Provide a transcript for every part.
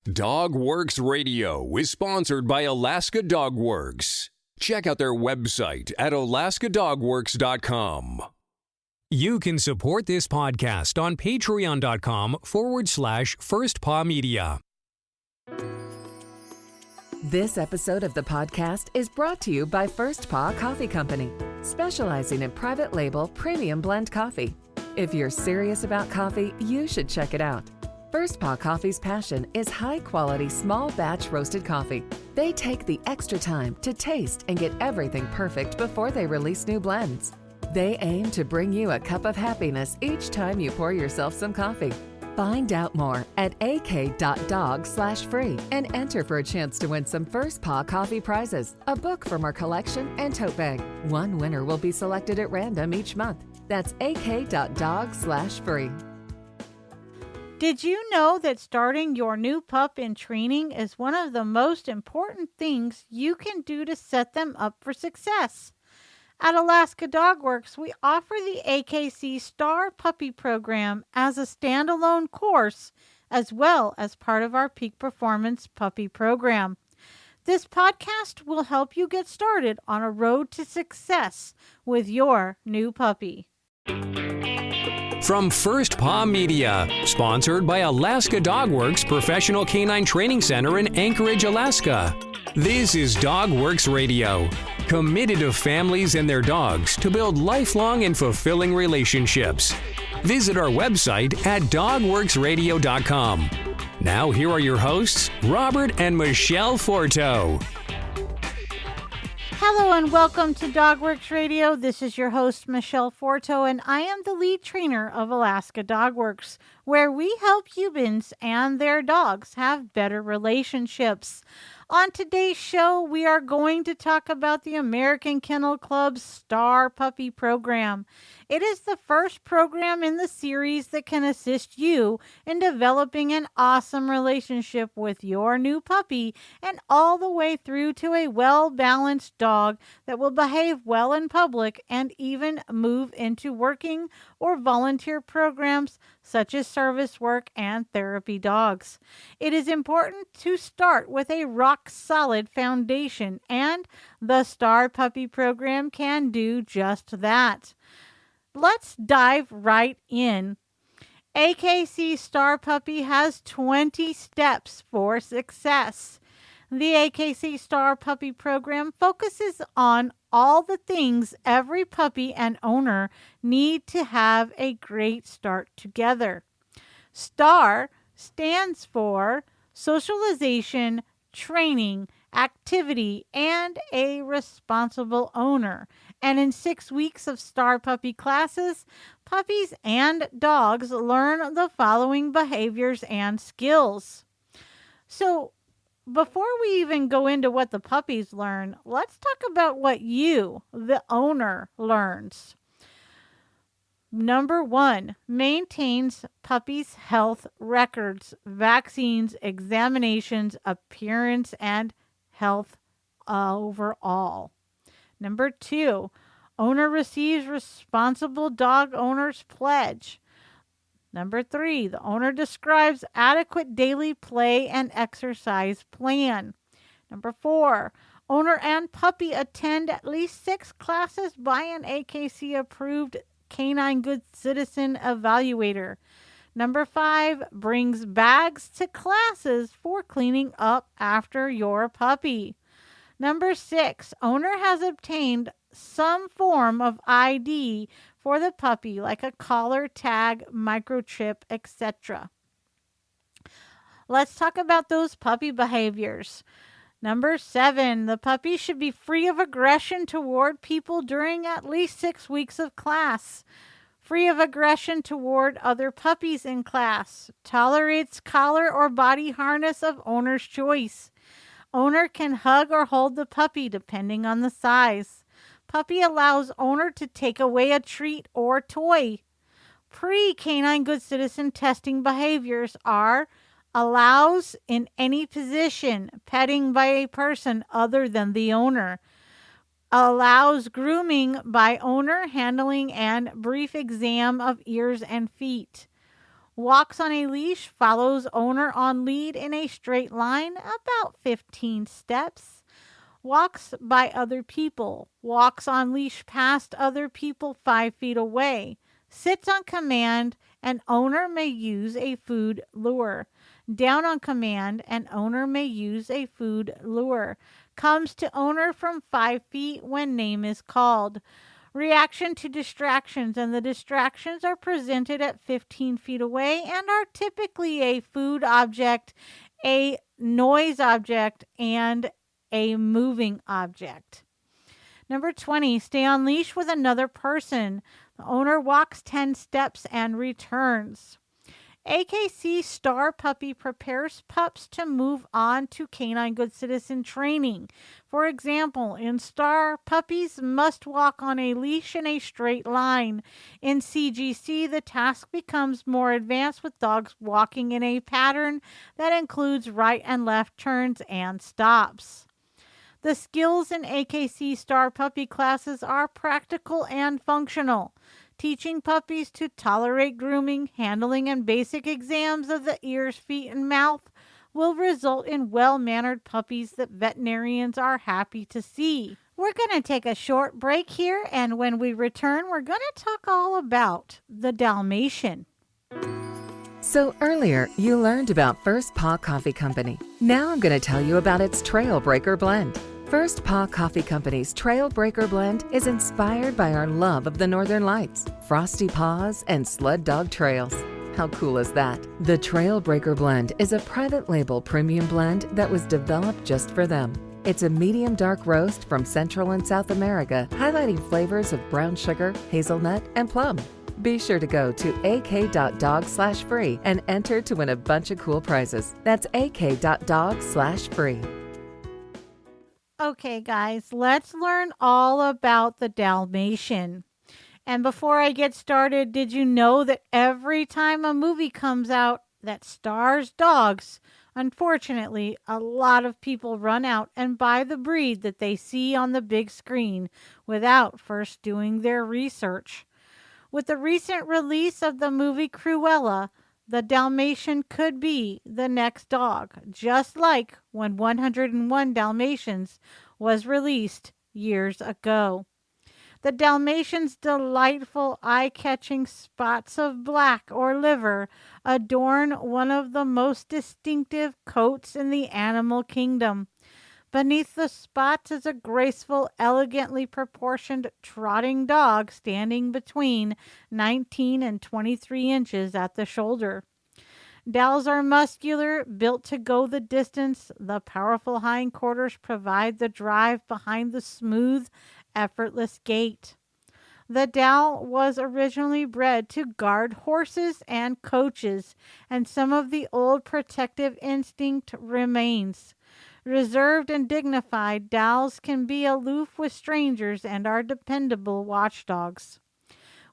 Dogworks Radio is sponsored by Alaska Dog Works. Check out their website at alaskadogworks.com. You can support this podcast on patreon.com/firstpawmedia. This episode of the podcast is brought to you by First Paw Coffee Company, specializing in private label premium blend coffee. If you're serious about coffee, you should check it out. First Paw Coffee's passion is high-quality, small-batch roasted coffee. They take the extra time to taste and get everything perfect before they release new blends. They aim to bring you a cup of happiness each time you pour yourself some coffee. Find out more at ak.dog/free and enter for a chance to win some First Paw Coffee prizes, a book from our collection, and tote bag. One winner will be selected at random each month. That's ak.dog/free. Did you know that starting your new pup in training is one of the most important things you can do to set them up for success? At Alaska Dog Works, we offer the A.K.C. S.T.A.R. puppy program as a standalone course, as well as part of our Peak Performance puppy program. This podcast will help you get started on a road to success with your new puppy. From First Paw Media, sponsored by Alaska Dog Works Professional Canine Training Center in Anchorage, Alaska. This is Dogworks Radio, committed to families and their dogs to build lifelong and fulfilling relationships. Visit our website at dogworksradio.com. Now here are your hosts, Robert and Michele Forto. Hello and welcome to Dogworks Radio. This is your host, Michele Forto, and I am the lead trainer of Alaska Dog Works, where we help humans and their dogs have better relationships. On today's show, we are going to talk about the American Kennel Club's S.T.A.R. puppy program. It is the first program in the series that can assist you in developing an awesome relationship with your new puppy and all the way through to a well-balanced dog that will behave well in public and even move into working or volunteer programs such as service work and therapy dogs. It is important to start with a rock-solid foundation, and the S.T.A.R. puppy program can do just that. Let's dive right in. A.K.C. S.T.A.R. puppy has 20 steps for success. The A.K.C. S.T.A.R. puppy program focuses on all the things every puppy and owner need to have a great start together. S.T.A.R. stands for Socialization, Training, Activity, and a Responsible Owner. And in 6 weeks of S.T.A.R. puppy classes, puppies and dogs learn the following behaviors and skills. So, before we even go into what the puppies learn, let's talk about what you, the owner, learns. Number 1, maintains puppies' health records, vaccines, examinations, appearance, and health overall. Number 2, owner receives responsible dog owner's pledge. Number 3, the owner describes adequate daily play and exercise plan. Number 4, owner and puppy attend at least 6 classes by an A.K.C. approved Canine Good Citizen evaluator. Number 5, brings bags to classes for cleaning up after your puppy. Number 6, owner has obtained some form of ID for the puppy, like a collar, tag, microchip, etc. Let's talk about those puppy behaviors. Number 7, the puppy should be free of aggression toward people during at least 6 weeks of class. Free of aggression toward other puppies in class. Tolerates collar or body harness of owner's choice. Owner can hug or hold the puppy depending on the size. Puppy allows owner to take away a treat or toy. Pre-Canine Good Citizen testing behaviors are allows in any position petting by a person other than the owner. Allows grooming by owner, handling and brief exam of ears and feet. Walks on a leash, follows owner on lead in a straight line, about 15 steps. Walks by other people, walks on leash past other people 5 feet away. Sits on command, and owner may use a food lure. Down on command, and owner may use a food lure. Comes to owner from 5 feet when name is called. Reaction to distractions, and the distractions are presented at 15 feet away and are typically a food object, a noise object, and a moving object. Number 20, stay on leash with another person. The owner walks 10 steps and returns. A.K.C. S.T.A.R puppy prepares pups to move on to canine good citizen training. For example, in S.T.A.R, puppies must walk on a leash in a straight line. In CGC, the task becomes more advanced with dogs walking in a pattern that includes right and left turns and stops. The skills in A.K.C. S.T.A.R puppy classes are practical and functional. Teaching puppies to tolerate grooming, handling, and basic exams of the ears, feet, and mouth will result in well-mannered puppies that veterinarians are happy to see. We're going to take a short break here, and when we return, we're going to talk all about the Dalmatian. So earlier, you learned about First Paw Coffee Company. Now I'm going to tell you about its Trailbreaker Blend. First Paw Coffee Company's Trailbreaker Blend is inspired by our love of the Northern Lights, frosty paws, and sled dog trails. How cool is that? The Trailbreaker Blend is a private label premium blend that was developed just for them. It's a medium dark roast from Central and South America, highlighting flavors of brown sugar, hazelnut, and plum. Be sure to go to ak.dog/free and enter to win a bunch of cool prizes. That's ak.dog/free. Okay, guys, let's learn all about the Dalmatian. And before I get started, did you know that every time a movie comes out that stars dogs, unfortunately, a lot of people run out and buy the breed that they see on the big screen without first doing their research? With the recent release of the movie Cruella, the Dalmatian could be the next dog, just like when 101 Dalmatians was released years ago. The Dalmatian's delightful, eye-catching spots of black or liver adorn one of the most distinctive coats in the animal kingdom. Beneath the spots is a graceful, elegantly proportioned trotting dog standing between 19 and 23 inches at the shoulder. Dals are muscular, built to go the distance. The powerful hindquarters provide the drive behind the smooth, effortless gait. The Dal was originally bred to guard horses and coaches, and some of the old protective instinct remains. Reserved and dignified, Dals can be aloof with strangers and are dependable watchdogs.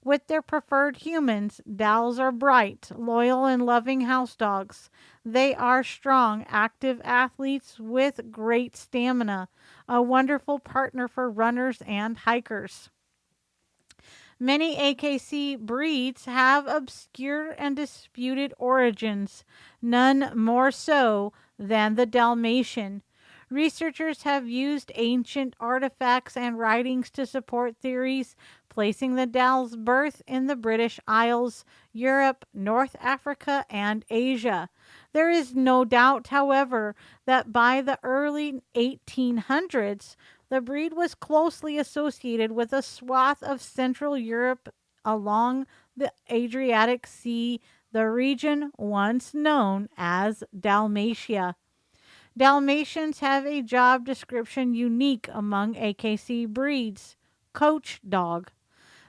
With their preferred humans, Dals are bright, loyal, and loving house dogs. They are strong, active athletes with great stamina, a wonderful partner for runners and hikers. Many AKC breeds have obscure and disputed origins, none more so than the Dalmatian. Researchers have used ancient artifacts and writings to support theories, placing the Dal's birth in the British Isles, Europe, North Africa, and Asia. There is no doubt, however, that by the early 1800s, the breed was closely associated with a swath of Central Europe along the Adriatic Sea, the region once known as Dalmatia. Dalmatians have a job description unique among AKC breeds: coach dog.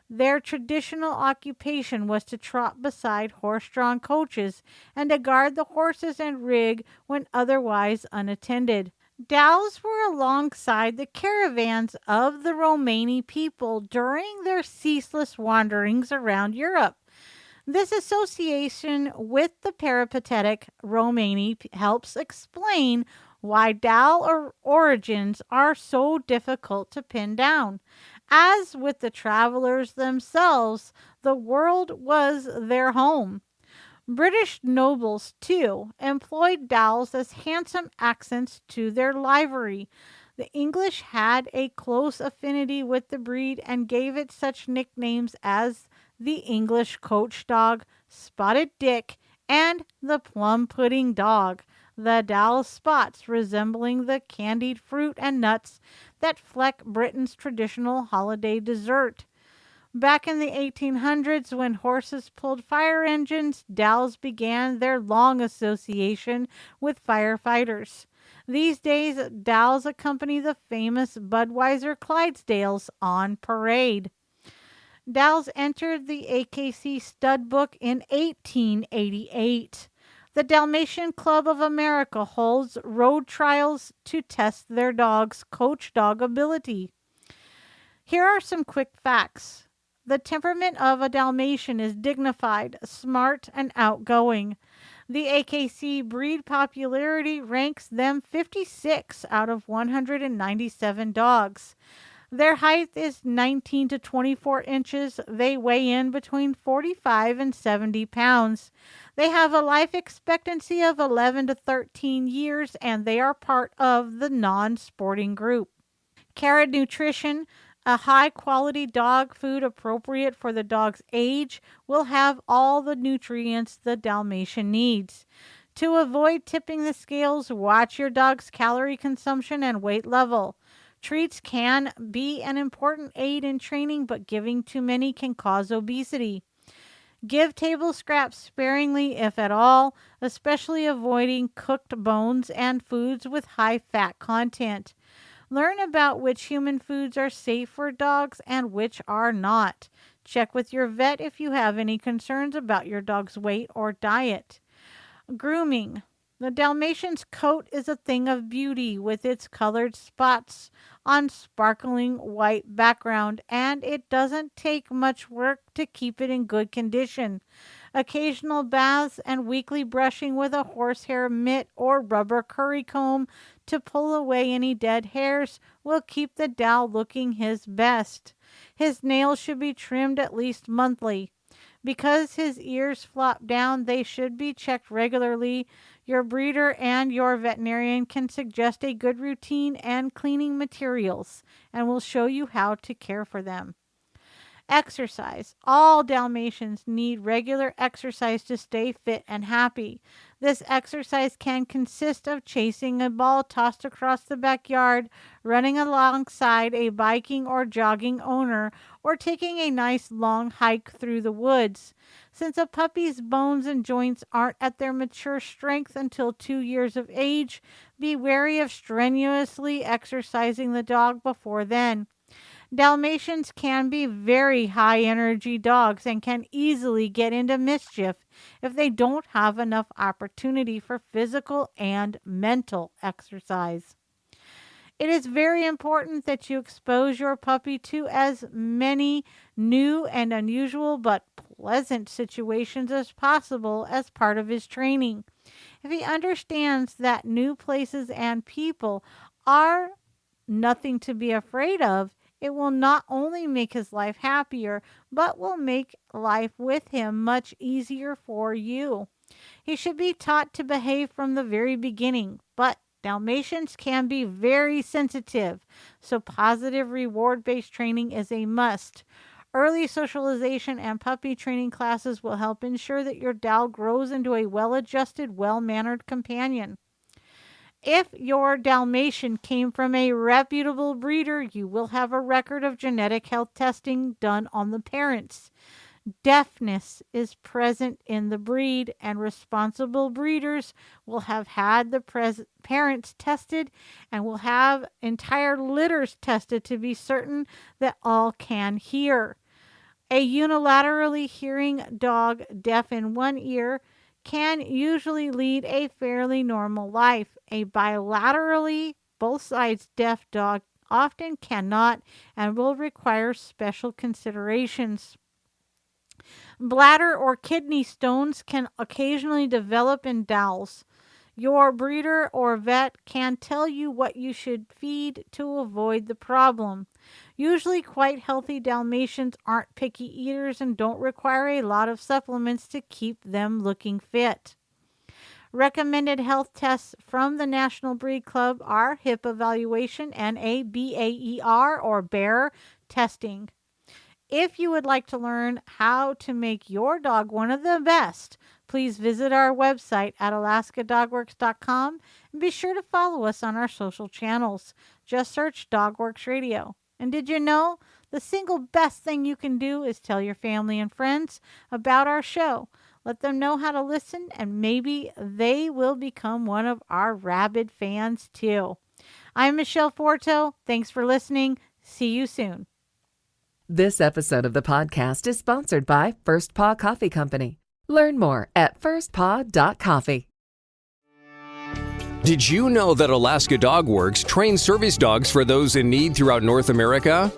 Their traditional occupation was to trot beside horse-drawn coaches and to guard the horses and rig when otherwise unattended. Dals were alongside the caravans of the Romani people during their ceaseless wanderings around Europe. This association with the peripatetic Romani helps explain why Dal origins are so difficult to pin down. As with the travelers themselves, the world was their home. British nobles, too, employed dowels as handsome accents to their livery. The English had a close affinity with the breed and gave it such nicknames as the English coach dog, Spotted Dick, and the plum pudding dog, the dowel spots resembling the candied fruit and nuts that fleck Britain's traditional holiday dessert. Back in the 1800s, when horses pulled fire engines, dowels began their long association with firefighters. These days, dowels accompany the famous Budweiser Clydesdales on parade. Dowels entered the AKC stud book in 1888. The Dalmatian Club of America holds road trials to test their dogs' coach dog ability. Here are some quick facts. The temperament of a Dalmatian is dignified, smart, and outgoing. The AKC breed popularity ranks them 56 out of 197 dogs. Their height is 19 to 24 inches. They weigh in between 45 and 70 pounds. They have a life expectancy of 11 to 13 years, and they are part of the non-sporting group. Carrot nutrition. A high quality dog food appropriate for the dog's age will have all the nutrients the Dalmatian needs. To avoid tipping the scales, watch your dog's calorie consumption and weight level. Treats can be an important aid in training, but giving too many can cause obesity. Give table scraps sparingly, if at all, especially avoiding cooked bones and foods with high fat content. Learn about which human foods are safe for dogs and which are not. Check with your vet if you have any concerns about your dog's weight or diet. Grooming. The Dalmatian's coat is a thing of beauty with its colored spots on sparkling white background, and it doesn't take much work to keep it in good condition. Occasional baths and weekly brushing with a horsehair mitt or rubber curry comb to pull away any dead hairs will keep the Dow looking his best. His nails should be trimmed at least monthly. Because his ears flop down, they should be checked regularly. Your breeder and your veterinarian can suggest a good routine and cleaning materials and will show you how to care for them. Exercise. All Dalmatians need regular exercise to stay fit and happy. This exercise can consist of chasing a ball tossed across the backyard, running alongside a biking or jogging owner, or taking a nice long hike through the woods. Since a puppy's bones and joints aren't at their mature strength until 2 years of age, be wary of strenuously exercising the dog before then. Dalmatians can be very high energy dogs and can easily get into mischief if they don't have enough opportunity for physical and mental exercise. It is very important that you expose your puppy to as many new and unusual but pleasant situations as possible as part of his training. If he understands that new places and people are nothing to be afraid of, it will not only make his life happier, but will make life with him much easier for you. He should be taught to behave from the very beginning, but Dalmatians can be very sensitive, so positive reward-based training is a must. Early socialization and puppy training classes will help ensure that your Dal grows into a well-adjusted, well-mannered companion. If your Dalmatian came from a reputable breeder, you will have a record of genetic health testing done on the parents. Deafness is present in the breed, and responsible breeders will have had the parents tested and will have entire litters tested to be certain that all can hear. A unilaterally hearing dog, deaf in one ear, can usually lead a fairly normal life. A bilaterally, both sides deaf dog often cannot and will require special considerations. Bladder or kidney stones can occasionally develop in Dals. Your breeder or vet can tell you what you should feed to avoid the problem. Usually quite healthy Dalmatians aren't picky eaters and don't require a lot of supplements to keep them looking fit. Recommended health tests from the National Breed Club are hip evaluation and a BAER or BAER testing. If you would like to learn how to make your dog one of the best, please visit our website at alaskadogworks.com and be sure to follow us on our social channels. Just search DogWorks Radio. And did you know the single best thing you can do is tell your family and friends about our show? Let them know how to listen, and maybe they will become one of our rabid fans too. I'm Michele Forto. Thanks for listening. See you soon. This episode of the podcast is sponsored by First Paw Coffee Company. Learn more at firstpaw.coffee. Did you know that Alaska Dog Works trains service dogs for those in need throughout North America?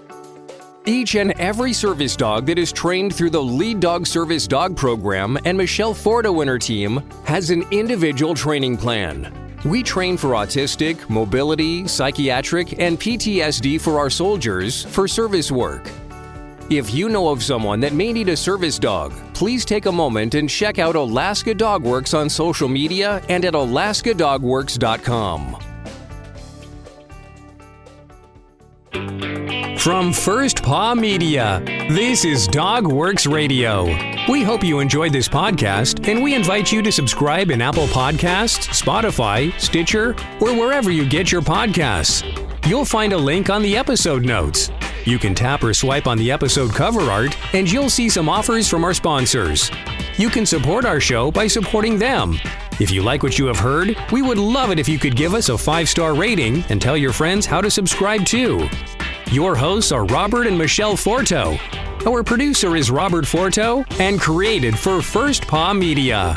Each and every service dog that is trained through the Lead Dog Service Dog Program and Michele Forto and her team has an individual training plan. We train for autistic, mobility, psychiatric, and PTSD for our soldiers for service work. If you know of someone that may need a service dog, please take a moment and check out Alaska Dog Works on social media and at alaskadogworks.com. From First Paw Media, this is DogWorks Radio. We hope you enjoyed this podcast, and we invite you to subscribe in Apple Podcasts, Spotify, Stitcher, or wherever you get your podcasts. You'll find a link on the episode notes. You can tap or swipe on the episode cover art, and you'll see some offers from our sponsors. You can support our show by supporting them. If you like what you have heard, we would love it if you could give us a 5-star rating and tell your friends how to subscribe too. Your hosts are Robert and Michele Forto. Our producer is Robert Forto and created for First Paw Media.